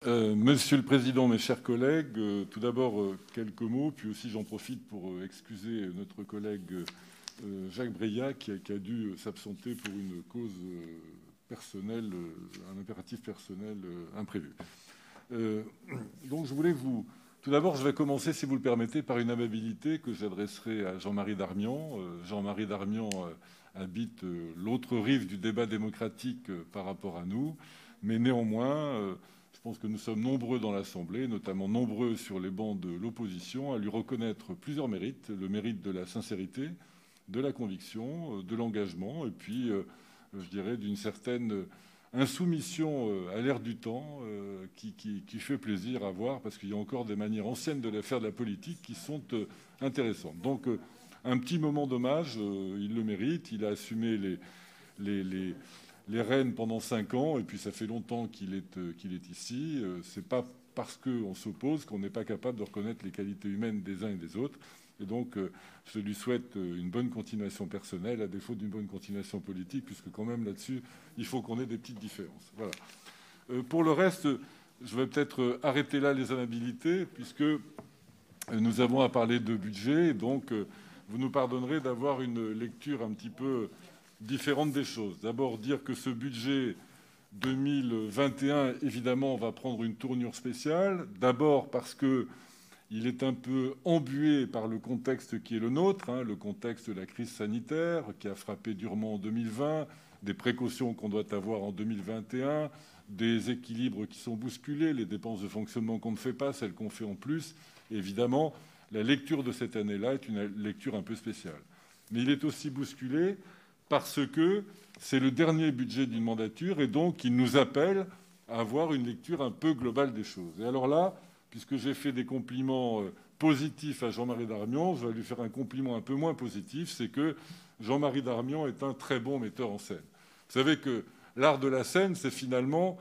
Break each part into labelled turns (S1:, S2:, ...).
S1: Monsieur le Président, mes chers collègues, tout d'abord quelques mots, puis aussi j'en profite pour excuser notre collègue Jacques Breillat qui a dû s'absenter pour une cause personnelle, un impératif personnel imprévu. Donc je voulais vous... Tout d'abord, je vais commencer, si vous le permettez, par une amabilité que j'adresserai à Jean-Marie Darmian. Jean-Marie Darmian habite l'autre rive du débat démocratique par rapport à nous, mais néanmoins... Je pense que nous sommes nombreux dans l'Assemblée, notamment nombreux sur les bancs de l'opposition, à lui reconnaître plusieurs mérites. Le mérite de la sincérité, de la conviction, de l'engagement, et puis, je dirais, d'une certaine insoumission à l'ère du temps qui fait plaisir à voir, parce qu'il y a encore des manières anciennes de faire de la politique qui sont intéressantes. Donc, un petit moment d'hommage, il le mérite. Il a assumé les rênes pendant 5 ans, et puis ça fait longtemps qu'il est ici. C'est pas parce qu'on s'oppose qu'on n'est pas capable de reconnaître les qualités humaines des uns et des autres. Et donc, je lui souhaite une bonne continuation personnelle, à défaut d'une bonne continuation politique, puisque quand même là-dessus, il faut qu'on ait des petites différences. Voilà. Pour le reste, je vais peut-être arrêter là les amabilités, puisque nous avons à parler de budget. Et donc, vous nous pardonnerez d'avoir une lecture un petit peu différente des choses. D'abord, dire que ce budget 2021, évidemment, va prendre une tournure spéciale. D'abord parce qu'il est un peu embué par le contexte qui est le nôtre, le contexte de la crise sanitaire qui a frappé durement en 2020, des précautions qu'on doit avoir en 2021, des équilibres qui sont bousculés, les dépenses de fonctionnement qu'on ne fait pas, celles qu'on fait en plus. Et évidemment, la lecture de cette année-là est une lecture un peu spéciale. Mais il est aussi bousculé parce que c'est le dernier budget d'une mandature et donc il nous appelle à avoir une lecture un peu globale des choses. Et alors là, puisque j'ai fait des compliments positifs à Jean-Marie Darmian, je vais lui faire un compliment un peu moins positif, c'est que Jean-Marie Darmian est un très bon metteur en scène. Vous savez que l'art de la scène, c'est finalement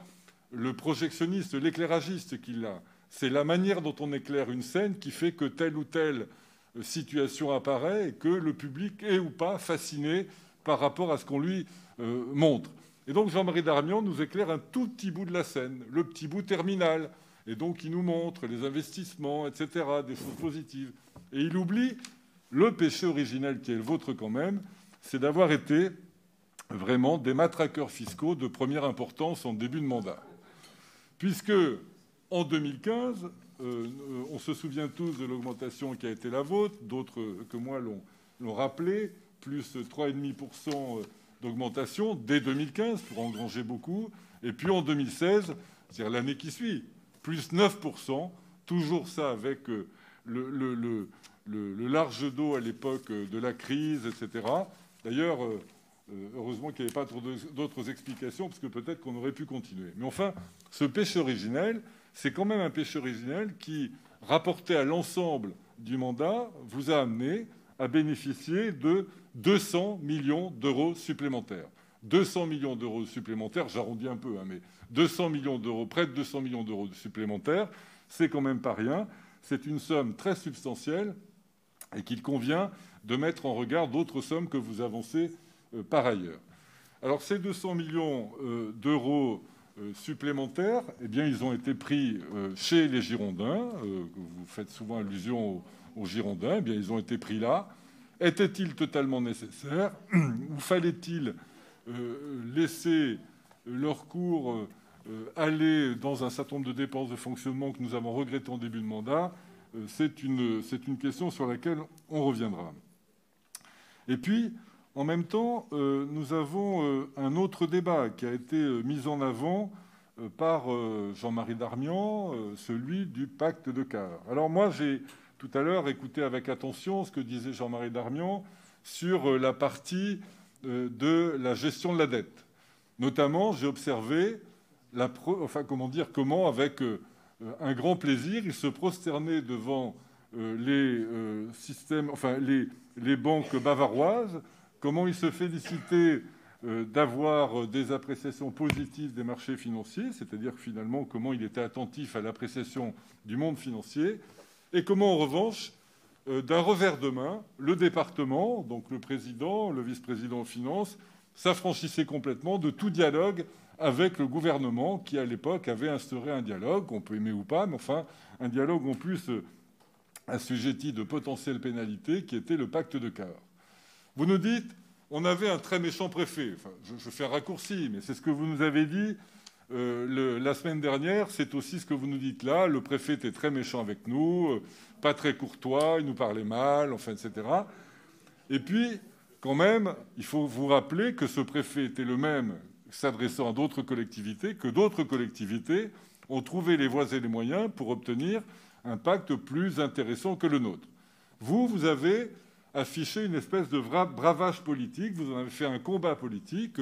S1: le projectionniste, l'éclairagiste qui l'a. C'est la manière dont on éclaire une scène qui fait que telle ou telle situation apparaît et que le public est ou pas fasciné par rapport à ce qu'on lui montre. Et donc Jean-Marie Darmian nous éclaire un tout petit bout de la scène, le petit bout terminal. Et donc il nous montre les investissements, etc., des choses positives. Et il oublie le péché originel qui est le vôtre quand même, c'est d'avoir été vraiment des matraqueurs fiscaux de première importance en début de mandat. Puisque en 2015, on se souvient tous de l'augmentation qui a été la vôtre, d'autres que moi l'ont rappelé, plus 3,5% d'augmentation dès 2015 pour engranger beaucoup. Et puis en 2016, c'est-à-dire l'année qui suit, plus 9%, toujours ça avec le large dos à l'époque de la crise, etc. D'ailleurs, heureusement qu'il n'y avait pas d'autres explications, parce que peut-être qu'on aurait pu continuer. Mais enfin, ce péché originel, c'est quand même un péché originel qui, rapporté à l'ensemble du mandat, vous a amené à bénéficier de 200 millions d'euros supplémentaires. 200 millions d'euros supplémentaires, j'arrondis un peu, mais 200 millions d'euros, près de 200 millions d'euros supplémentaires, c'est quand même pas rien. C'est une somme très substantielle et qu'il convient de mettre en regard d'autres sommes que vous avancez par ailleurs. Alors ces 200 millions d'euros supplémentaires, eh bien, ils ont été pris chez les Girondins. Vous faites souvent allusion aux Girondins. Eh bien, ils ont été pris là. Était-il totalement nécessaire ou fallait-il laisser leur cours aller dans un certain nombre de dépenses de fonctionnement que nous avons regrettées en début de mandat? C'est une question sur laquelle on reviendra. Et puis, en même temps, nous avons un autre débat qui a été mis en avant par Jean-Marie Darmian, celui du pacte de Cahors. Alors moi, j'ai tout à l'heure écouté avec attention ce que disait Jean-Marie Darmian sur la partie de la gestion de la dette. Notamment, j'ai observé comment, avec un grand plaisir, il se prosternait devant les banques bavaroises, comment il se félicitait d'avoir des appréciations positives des marchés financiers, c'est-à-dire finalement comment il était attentif à l'appréciation du monde financier, et comment, en revanche, d'un revers de main, le département, donc le président, le vice-président aux finances, s'affranchissait complètement de tout dialogue avec le gouvernement qui, à l'époque, avait instauré un dialogue, on peut aimer ou pas, mais enfin, un dialogue en plus assujetti de potentielles pénalités, qui était le pacte de Cahors. Vous nous dites, on avait un très méchant préfet. Enfin, je fais un raccourci, mais c'est ce que vous nous avez dit la semaine dernière. C'est aussi ce que vous nous dites là. Le préfet était très méchant avec nous, pas très courtois, il nous parlait mal, enfin, etc. Et puis, quand même, il faut vous rappeler que ce préfet était le même s'adressant à d'autres collectivités, que d'autres collectivités ont trouvé les voies et les moyens pour obtenir un pacte plus intéressant que le nôtre. Vous avez affiché une espèce de bravage politique, vous en avez fait un combat politique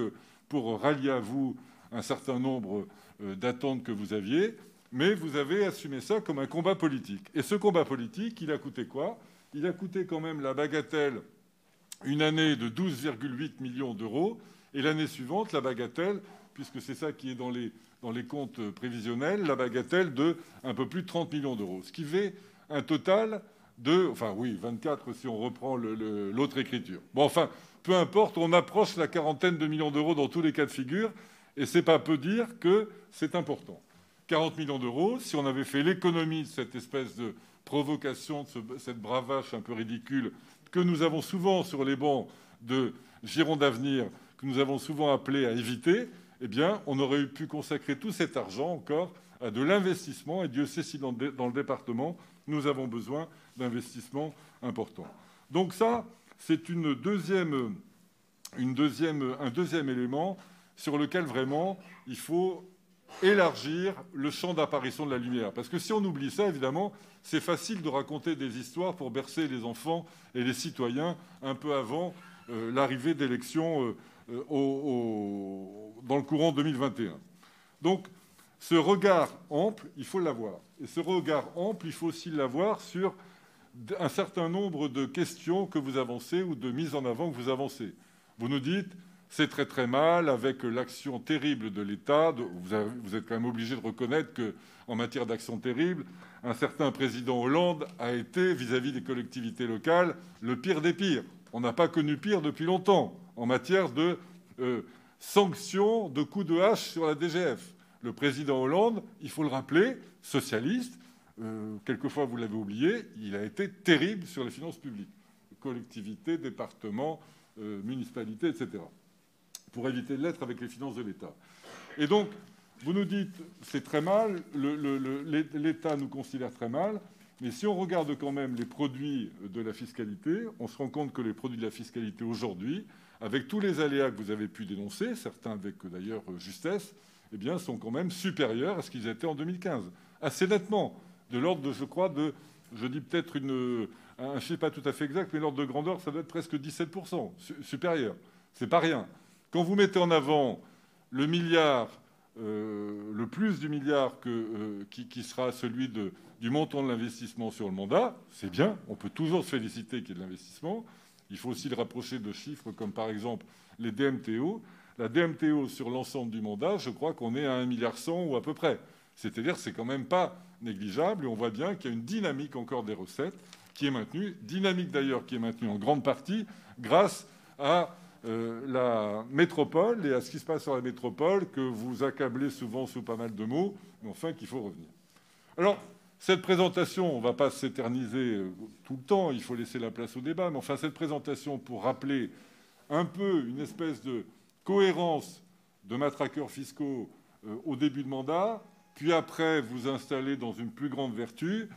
S1: pour rallier à vous un certain nombre d'attentes que vous aviez, mais vous avez assumé ça comme un combat politique. Et ce combat politique, il a coûté quoi? Il a coûté quand même la bagatelle, une année de 12,8 millions d'euros, et l'année suivante, la bagatelle, puisque c'est ça qui est dans les comptes prévisionnels, la bagatelle de un peu plus de 30 millions d'euros. Ce qui fait un total de... Enfin oui, 24 si on reprend l'autre écriture. Bon, enfin, peu importe, on approche la quarantaine de millions d'euros dans tous les cas de figure, et c'est pas peu dire que c'est important. 40 millions d'euros, si on avait fait l'économie de cette espèce de provocation, de cette bravache un peu ridicule que nous avons souvent sur les bancs de Gironde Avenir, que nous avons souvent appelé à éviter, eh bien, on aurait pu consacrer tout cet argent encore à de l'investissement. Et Dieu sait si dans le département, nous avons besoin d'investissements importants. Donc ça, c'est un deuxième élément sur lequel vraiment il faut élargir le champ d'apparition de la lumière. Parce que si on oublie ça, évidemment, c'est facile de raconter des histoires pour bercer les enfants et les citoyens un peu avant l'arrivée d'élections dans le courant 2021. Donc, ce regard ample, il faut l'avoir. Et ce regard ample, il faut aussi l'avoir sur un certain nombre de questions que vous avancez ou de mises en avant que vous avancez. Vous nous dites, c'est très très mal avec l'action terrible de l'État. Vous êtes quand même obligé de reconnaître qu'en matière d'action terrible, un certain président Hollande a été, vis-à-vis des collectivités locales, le pire des pires. On n'a pas connu pire depuis longtemps en matière de sanctions, de coups de hache sur la DGF. Le président Hollande, il faut le rappeler, socialiste, quelquefois vous l'avez oublié, il a été terrible sur les finances publiques. Collectivités, départements, municipalités, etc. Pour éviter de l'être avec les finances de l'État. Et donc, vous nous dites, c'est très mal, l'État nous considère très mal, mais si on regarde quand même les produits de la fiscalité, on se rend compte que les produits de la fiscalité aujourd'hui, avec tous les aléas que vous avez pu dénoncer, certains avec d'ailleurs justesse, eh bien, sont quand même supérieurs à ce qu'ils étaient en 2015. Assez nettement, de l'ordre de, je crois, je dis peut-être un chiffre pas tout à fait exact, mais l'ordre de grandeur, ça doit être presque 17% supérieur. C'est pas rien. Quand vous mettez en avant le milliard, le plus du milliard qui sera celui du montant de l'investissement sur le mandat, c'est bien. On peut toujours se féliciter qu'il y ait de l'investissement. Il faut aussi le rapprocher de chiffres comme par exemple les DMTO. La DMTO sur l'ensemble du mandat, je crois qu'on est à 1,1 milliard ou à peu près. C'est-à-dire que c'est quand même pas négligeable et on voit bien qu'il y a une dynamique encore des recettes qui est maintenue. Dynamique d'ailleurs qui est maintenue en grande partie grâce à la métropole et à ce qui se passe sur la métropole que vous accablez souvent sous pas mal de mots, mais enfin qu'il faut revenir. Alors, cette présentation, on ne va pas s'éterniser tout le temps, il faut laisser la place au débat, mais enfin cette présentation pour rappeler un peu une espèce de cohérence de matraqueurs fiscaux au début de mandat, puis après vous installer dans une plus grande vertu,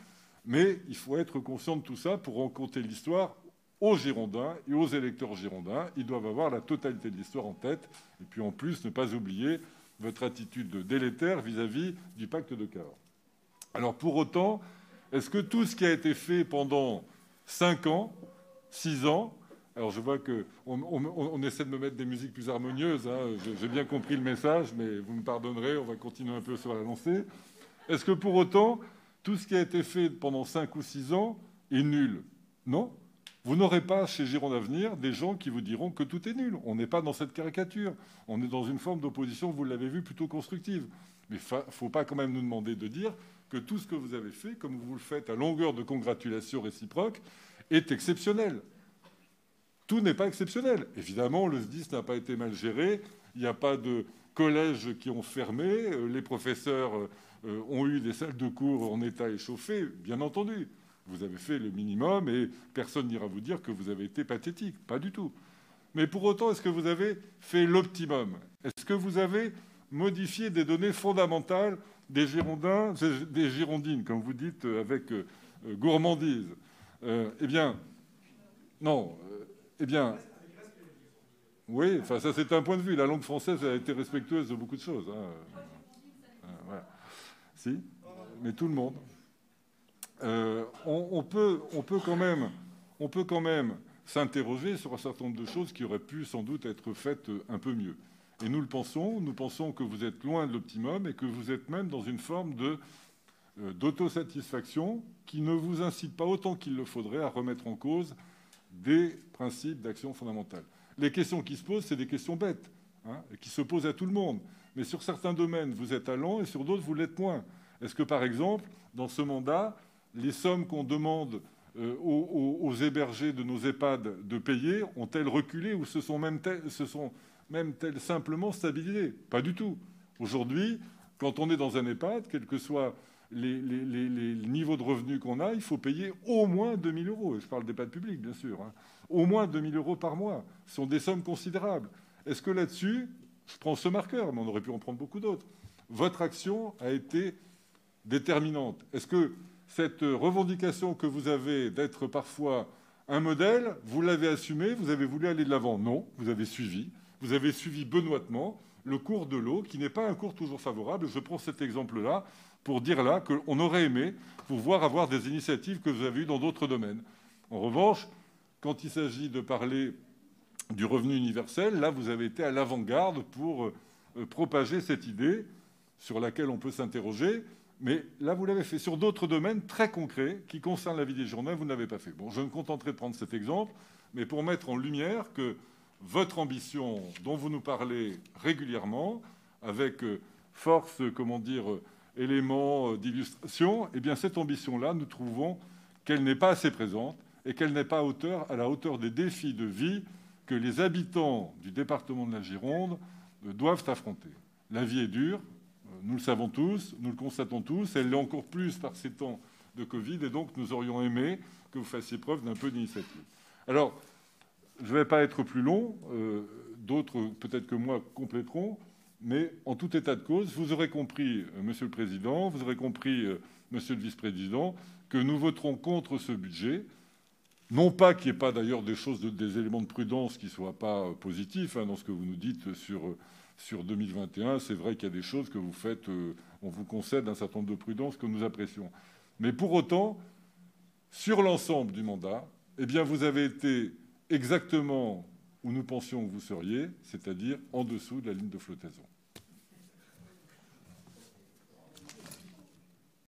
S1: mais il faut être conscient de tout ça pour raconter l'histoire aux Girondins et aux électeurs girondins. Ils doivent avoir la totalité de l'histoire en tête. Et puis en plus, ne pas oublier votre attitude délétère vis-à-vis du pacte de Cahors. Alors pour autant, est-ce que tout ce qui a été fait pendant 5 ans, 6 ans, alors je vois qu'on essaie de me mettre des musiques plus harmonieuses, hein, j'ai bien compris le message, mais vous me pardonnerez, on va continuer un peu sur la lancée. Est-ce que pour autant, tout ce qui a été fait pendant 5 ou 6 ans est nul? Non. Vous n'aurez pas chez Gironde Avenir des gens qui vous diront que tout est nul. On n'est pas dans cette caricature. On est dans une forme d'opposition, vous l'avez vu, plutôt constructive. Mais il ne faut pas quand même nous demander de dire que tout ce que vous avez fait, comme vous le faites à longueur de congratulations réciproques, est exceptionnel. Tout n'est pas exceptionnel. Évidemment, le SDIS n'a pas été mal géré. Il n'y a pas de collèges qui ont fermé, les professeurs ont eu des salles de cours en état échauffé, bien entendu. Vous avez fait le minimum et personne n'ira vous dire que vous avez été pathétique. Pas du tout. Mais pour autant, est-ce que vous avez fait l'optimum? Est-ce que vous avez modifié des données fondamentales des Girondins, des Girondines, comme vous dites avec gourmandise? Eh bien, non. Eh bien, oui, enfin, ça c'est un point de vue. La langue française a été respectueuse de beaucoup de choses. Voilà. Si, mais tout le monde. On peut quand même s'interroger sur un certain nombre de choses qui auraient pu sans doute être faites un peu mieux. Et nous le pensons. Nous pensons que vous êtes loin de l'optimum et que vous êtes même dans une forme d'autosatisfaction qui ne vous incite pas autant qu'il le faudrait à remettre en cause des principes d'action fondamentale. Les questions qui se posent, c'est des questions bêtes, qui se posent à tout le monde. Mais sur certains domaines, vous êtes allant et sur d'autres, vous l'êtes moins. Est-ce que, par exemple, dans ce mandat, les sommes qu'on demande aux hébergés de nos EHPAD de payer ont-elles reculé ou se sont même-elles simplement stabilisées? Pas du tout. Aujourd'hui, quand on est dans un EHPAD, quel que soit les niveaux de revenus qu'on a, il faut payer au moins 2 000 euros. Je parle d'EHPAD public, bien sûr. Au moins 2 000 euros par mois. Ce sont des sommes considérables. Est-ce que là-dessus, je prends ce marqueur, mais on aurait pu en prendre beaucoup d'autres, votre action a été déterminante? Est-ce que cette revendication que vous avez d'être parfois un modèle, vous l'avez assumée, vous avez voulu aller de l'avant? Non, vous avez suivi benoîtement le cours de l'eau, qui n'est pas un cours toujours favorable. Je prends cet exemple-là pour dire là qu'on aurait aimé vous voir avoir des initiatives que vous avez eues dans d'autres domaines. En revanche, quand il s'agit de parler du revenu universel, là, vous avez été à l'avant-garde pour propager cette idée sur laquelle on peut s'interroger. Mais là, vous l'avez fait. Sur d'autres domaines très concrets qui concernent la vie des Girondins, vous ne l'avez pas fait. Bon, je me contenterai de prendre cet exemple, mais pour mettre en lumière que votre ambition, dont vous nous parlez régulièrement, avec force, éléments d'illustration, eh bien, cette ambition-là, nous trouvons qu'elle n'est pas assez présente et qu'elle n'est pas à la hauteur des défis de vie que les habitants du département de la Gironde doivent affronter. La vie est dure. Nous le savons tous, nous le constatons tous. Elle l'est encore plus par ces temps de Covid. Et donc, nous aurions aimé que vous fassiez preuve d'un peu d'initiative. Alors, je ne vais pas être plus long. D'autres, peut-être que moi, compléteront. Mais en tout état de cause, vous aurez compris, Monsieur le Président, vous aurez compris, Monsieur le Vice-président, que nous voterons contre ce budget. Non pas qu'il n'y ait pas d'ailleurs des éléments de prudence qui ne soient pas positifs dans ce que vous nous dites sur 2021. C'est vrai qu'il y a des choses que vous faites, on vous concède un certain nombre de prudences que nous apprécions. Mais pour autant, sur l'ensemble du mandat, eh bien, vous avez été exactement où nous pensions que vous seriez, c'est-à-dire en dessous de la ligne de flottaison.